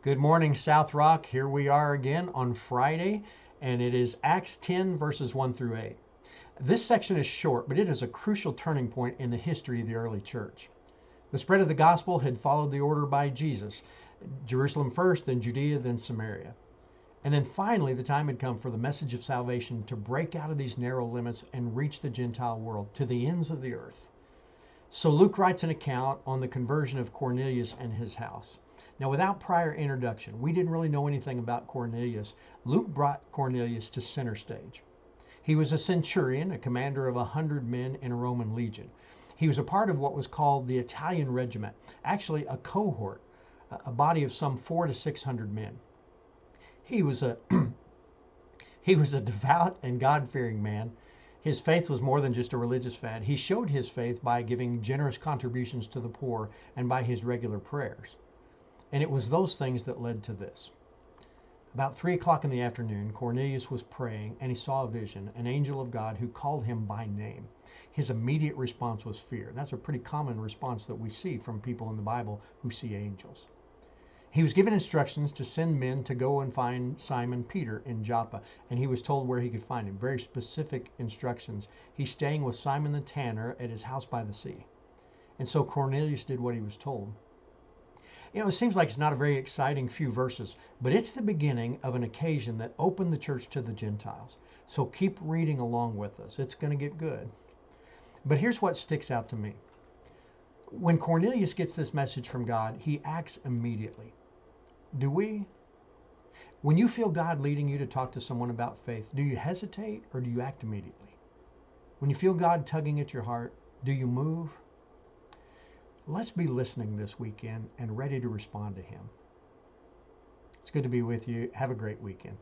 Good morning, South Rock. Here we are again on Friday, and it is Acts 10, verses 1 through 8. This section is short, but it is a crucial turning point in the history of the early church. The spread of the gospel had followed the order by Jesus: Jerusalem first, then Judea, then Samaria. And then finally, the time had come for the message of salvation to break out of these narrow limits and reach the Gentile world to the ends of the earth. So Luke writes an account on the conversion of Cornelius and his house. Now, without prior introduction, we didn't really know anything about Cornelius. Luke brought Cornelius to center stage. He was a centurion, a commander of 100 men in a Roman legion. He was a part of what was called the Italian regiment, actually a cohort, a body of some 400 to 600 men. He was a he was a devout and God-fearing man. His faith was more than just a religious fad. He showed his faith by giving generous contributions to the poor and by his regular prayers. And it was those things that led to this. About 3 o'clock in the afternoon, Cornelius was praying and he saw a vision, an angel of God who called him by name. His immediate response was fear. That's a pretty common response that we see from people in the Bible who see angels. He was given instructions to send men to go and find Simon Peter in Joppa, and he was told where he could find him. Very specific instructions. He's staying with Simon the tanner at his house by the sea. And so Cornelius did what he was told. It seems like it's not a very exciting few verses, but it's the beginning of an occasion that opened the church to the Gentiles. So keep reading along with us. It's going to get good. But here's what sticks out to me. When Cornelius gets this message from God, he acts immediately. Do we? When you feel God leading you to talk to someone about faith, do you hesitate or do you act immediately? When you feel God tugging at your heart, do you move? Let's be listening this weekend and ready to respond to Him. It's good to be with you. Have a great weekend.